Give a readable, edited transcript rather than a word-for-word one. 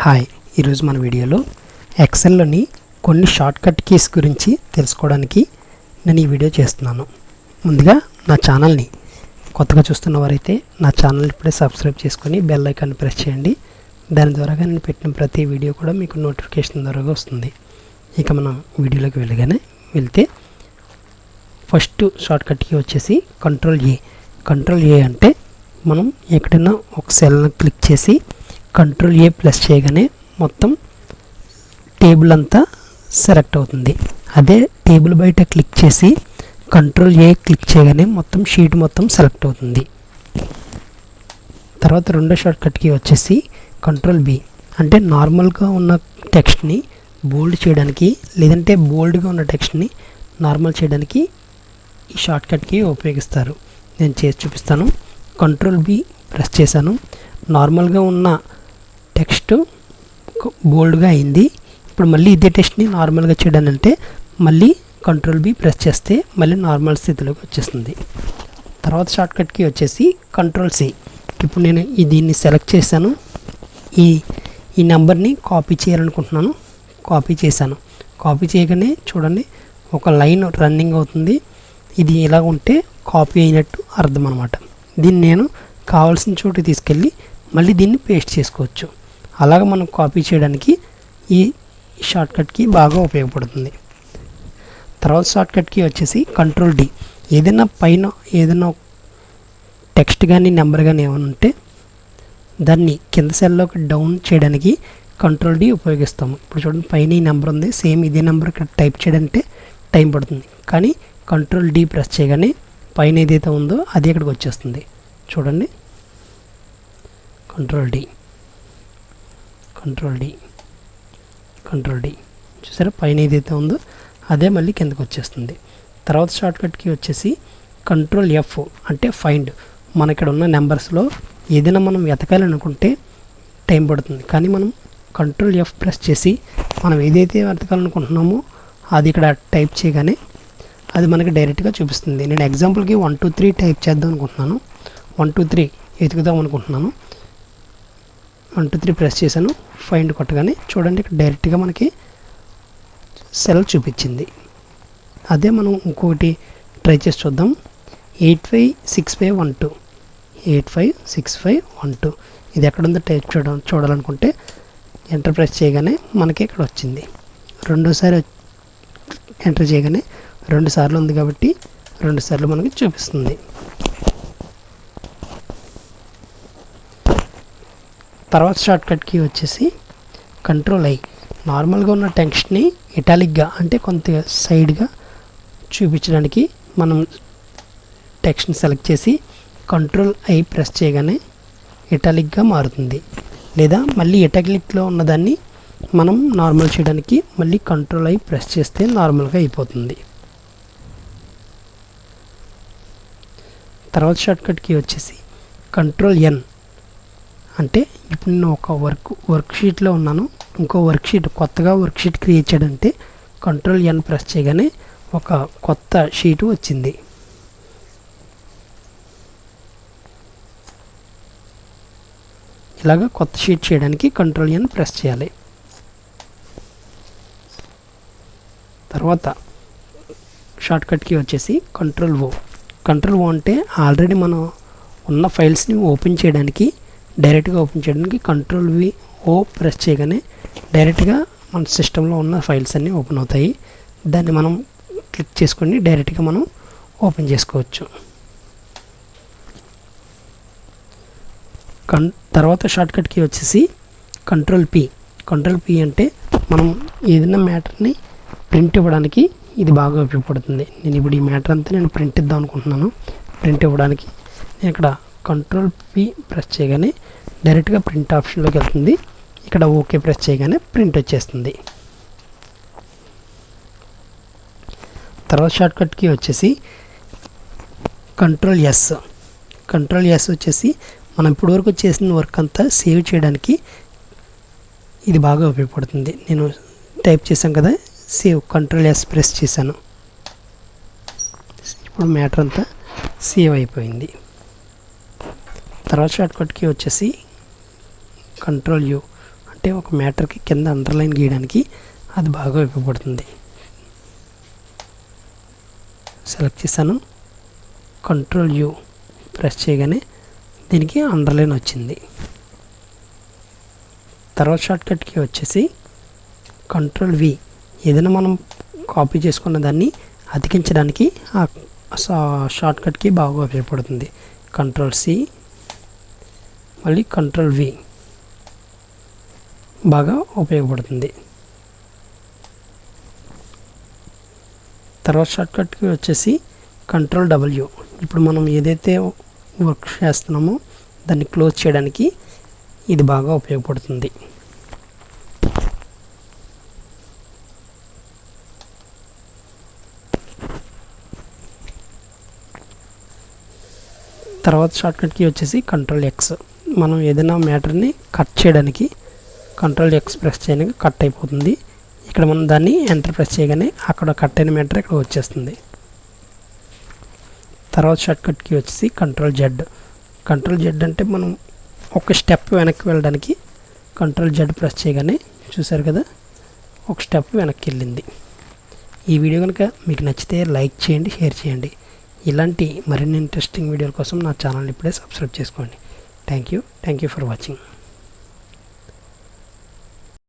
Hi, ఈరోజు మన వీడియోలో ఎక్సెల్లోని కొన్ని షార్ట్కట్ కీస్ గురించి తెలుసుకోవడానికి నేను ఈ వీడియో చేస్తున్నాను. ముందుగా నా ఛానల్ని కొత్తగా చూస్తున్న వారైతే నా ఛానల్ ఇప్పుడే సబ్స్క్రైబ్ చేసుకొని బెల్ ఐకాన్ ప్రెస్ చేయండి. దాని ద్వారా నేను పెట్టిన ప్రతి వీడియో కూడా మీకు నోటిఫికేషన్ ద్వారా వస్తుంది. ఇక మనం వీడియోలోకి వెళ్తే ఫస్ట్ షార్ట్కట్ కీ వచ్చేసి కంట్రోల్ ఏ అంటే మనం ఎక్కడైనా ఒక సెల్ని క్లిక్ చేసి కంట్రోల్ ఏ ప్లస్ చేయగానే మొత్తం టేబుల్ అంతా సెలెక్ట్ అవుతుంది. అదే టేబుల్ బయట క్లిక్ చేసి కంట్రోల్ ఏ క్లిక్ చేయగానే మొత్తం షీట్ మొత్తం సెలెక్ట్ అవుతుంది. తర్వాత రెండో షార్ట్కట్ కీ వచ్చేసి కంట్రోల్ బి అంటే నార్మల్గా ఉన్న టెక్స్ట్ని బోల్డ్ చేయడానికి లేదంటే బోల్డ్గా ఉన్న టెక్స్ట్ని నార్మల్ చేయడానికి ఈ షార్ట్కట్ కీ ఉపయోగిస్తారు. నేను చేసి చూపిస్తాను. కంట్రోల్ బి ప్రెస్ చేశాను. నార్మల్గా ఉన్న టెక్స్ట్ బోల్డ్గా అయింది. ఇప్పుడు మళ్ళీ ఇదే టెక్స్ట్ని నార్మల్గా చేయడానంటే మళ్ళీ కంట్రోల్ బి ప్రెస్ చేస్తే మళ్ళీ నార్మల్ స్థితిలోకి వచ్చేస్తుంది. తర్వాత షార్ట్కట్ కీ వచ్చేసి కంట్రోల్ సి. ఇప్పుడు నేను దీన్ని సెలెక్ట్ చేశాను. ఈ నెంబర్ని కాపీ చేయాలనుకుంటున్నాను. కాపీ చేశాను. కాపీ చేయగానే చూడండి ఒక లైన్ రన్నింగ్ అవుతుంది. ఇది ఇలా ఉంటే కాపీ అయినట్టు అర్థం అనమాట. దీన్ని నేను కావాల్సిన చోటు తీసుకెళ్ళి మళ్ళీ దీన్ని పేస్ట్ చేసుకోవచ్చు. అలాగ మనం కాపీ చేయడానికి ఈ షార్ట్కట్ కీ బాగా ఉపయోగపడుతుంది. తర్వాత షార్ట్కట్ కీ వచ్చేసి కంట్రోల్ డి. ఏదైనా పైన ఏదైనా టెక్స్ట్ కానీ నెంబర్ కానీ ఏమైనా ఉంటే దాన్ని కింద సెల్లోకి డౌన్ చేయడానికి కంట్రోల్ డి ఉపయోగిస్తాము. ఇప్పుడు చూడండి పైన ఈ నెంబర్ ఉంది. సేమ్ ఇదే నెంబర్ ఇక్కడ టైప్ చేయడానికి టైం పడుతుంది. కానీ కంట్రోల్ డి ప్రెస్ చేయగానే పైన ఏదైతే ఉందో అది ఇక్కడికి వచ్చేస్తుంది. చూడండి కంట్రోల్ డి చూసారా పైన ఏదైతే ఉందో అదే మళ్ళీ కిందకు వచ్చేస్తుంది. తర్వాత షార్ట్కట్ కీ వచ్చేసి కంట్రోల్ ఎఫ్ అంటే ఫైండ్. మన ఇక్కడ ఉన్న నెంబర్స్లో ఏదైనా మనం వెతకాలనుకుంటే టైం పడుతుంది. కానీ మనం కంట్రోల్ ఎఫ్ ప్రెస్ చేసి మనం ఏదైతే వెతకాలనుకుంటున్నామో అది ఇక్కడ టైప్ చేయగానే అది మనకి డైరెక్ట్గా చూపిస్తుంది. నేను ఎగ్జాంపుల్కి 1 2 3 టైప్ చేద్దాం అనుకుంటున్నాను. 1 2 3 వెతుకుదాం అనుకుంటున్నాను. 1 2 3 ప్రెస్ చేశాను. ఫైండ్ కొట్టగానే చూడండి ఇక్కడ డైరెక్ట్గా మనకి సెల్ చూపించింది. అదే మనం ఇంకొకటి ట్రై చేసి చూద్దాం. 856512 ఇది ఎక్కడుందో టైప్ చూడాలనుకుంటే ఎంటర్ ప్రెస్ చేయగానే మనకి ఇక్కడ వచ్చింది. రెండోసారి ఎంటర్ చేయగానే 2 సార్లు ఉంది కాబట్టి 2 సార్లు మనకి చూపిస్తుంది. తర్వాత షార్ట్కట్ కీ వచ్చేసి కంట్రోల్ ఐ. నార్మల్గా ఉన్న టెక్స్ట్ని ఇటాలిక్గా అంటే కొంత సైడ్గా చూపించడానికి మనం టెక్స్ట్ని సెలెక్ట్ చేసి కంట్రోల్ ఐ ప్రెస్ చేయగానే ఇటాలిక్గా మారుతుంది. లేదా మళ్ళీ ఇటాలిక్లో ఉన్నదాన్ని మనం నార్మల్ చేయడానికి మళ్ళీ కంట్రోల్ ఐ ప్రెస్ చేస్తే నార్మల్గా అయిపోతుంది. తర్వాత షార్ట్కట్ కీ వచ్చేసి కంట్రోల్ ఎన్ అంటే ఇప్పుడు నేను ఒక వర్క్షీట్లో ఉన్నాను. ఇంకో కొత్తగా వర్క్షీట్ క్రియేట్ చేయడంటే కంట్రోల్ ఎన్ ప్రెస్ చేయగానే ఒక కొత్త షీటు వచ్చింది. ఇలాగా కొత్త షీట్ చేయడానికి కంట్రోల్ ఎన్ ప్రెస్ చేయాలి. తర్వాత షార్ట్కట్ కీ వచ్చేసి కంట్రోల్ ఓ అంటే ఆల్రెడీ మనం ఉన్న ఫైల్స్ని డైరెక్ట్గా ఓపెన్ చేయడానికి కంట్రోల్ ఓ ప్రెస్ చేయగానే డైరెక్ట్గా మన సిస్టంలో ఉన్న ఫైల్స్ అన్నీ ఓపెన్ అవుతాయి. దాన్ని మనం క్లిక్ చేసుకొని డైరెక్ట్గా మనం ఓపెన్ చేసుకోవచ్చు. తర్వాత షార్ట్కట్ కీ వచ్చేసి కంట్రోల్ పి అంటే మనం ఏదైనా మ్యాటర్ని ప్రింట్ ఇవ్వడానికి ఇది బాగా ఉపయోగపడుతుంది. నేను ఇప్పుడు ఈ మ్యాటర్ అంతా నేను ప్రింట్ ఇద్దాం అనుకుంటున్నాను. ప్రింట్ ఇవ్వడానికి నేను ఇక్కడ కంట్రోల్ పి ప్రెస్ చేయగానే డైరెక్ట్గా ప్రింట్ ఆప్షన్లోకి వెళ్తుంది. ఇక్కడ ఓకే ప్రెస్ చేయగానే ప్రింట్ వచ్చేస్తుంది. తర్వాత షార్ట్కట్ కీ వచ్చేసి కంట్రోల్ ఎస్ వచ్చేసి మనం ఇప్పటివరకు చేసిన వర్క్ అంతా సేవ్ చేయడానికి ఇది బాగా ఉపయోగపడుతుంది. నేను టైప్ చేశాను కదా, సేవ్ కంట్రోల్ ఎస్ ప్రెస్ చేశాను. ఇప్పుడు మ్యాటర్ అంతా సేవ్ అయిపోయింది. తర్వాత షార్ట్కట్ కీ వచ్చేసి కంట్రోల్ యూ అంటే ఒక మ్యాటర్కి కింద అండర్లైన్ గీయడానికి అది బాగా ఉపయోగపడుతుంది. సెలెక్ట్ చేశాను, కంట్రోల్ యూ ప్రెస్ చేయగానే దీనికి అండర్లైన్ వచ్చింది. తర్వాత షార్ట్కట్కి వచ్చేసి కంట్రోల్ వి, ఏదైనా మనం కాపీ చేసుకున్న దాన్ని అతికించడానికి ఆ షార్ట్కట్కి బాగా ఉపయోగపడుతుంది. కంట్రోల్ సి, మళ్ళీ కంట్రోల్ వి బాగా ఉపయోగపడుతుంది. తర్వాత షార్ట్కట్కి వచ్చేసి కంట్రోల్ డబ్ల్యూ, ఇప్పుడు మనం ఏదైతే వర్క్ చేస్తున్నామో దాన్ని క్లోజ్ చేయడానికి ఇది బాగా ఉపయోగపడుతుంది. తర్వాత షార్ట్కట్కి వచ్చేసి కంట్రోల్ ఎక్స్, మనం ఏదైనా మ్యాటర్ని కట్ చేయడానికి కంట్రోల్ ఎక్స్ ప్రెస్ చేయడానికి కట్ అయిపోతుంది. ఇక్కడ మనం దాన్ని ఎంటర్ ప్రెస్ చేయగానే అక్కడ కట్ అయిన మ్యాటర్ ఇక్కడ వచ్చేస్తుంది. తర్వాత షార్ట్కట్కి వచ్చేసి కంట్రోల్ జెడ్. కంట్రోల్ జెడ్ అంటే మనం ఒక స్టెప్ వెనక్కి వెళ్ళడానికి కంట్రోల్ జెడ్ ప్రెస్ చేయగానే చూసారు కదా ఒక స్టెప్ వెనక్కి వెళ్ళింది. ఈ వీడియో కనుక మీకు నచ్చితే లైక్ చేయండి, షేర్ చేయండి. ఇలాంటి మరిన్ని ఇంట్రెస్టింగ్ వీడియోల కోసం నా ఛానల్ ఇప్పుడే సబ్స్క్రైబ్ చేసుకోండి. Thank you for watching.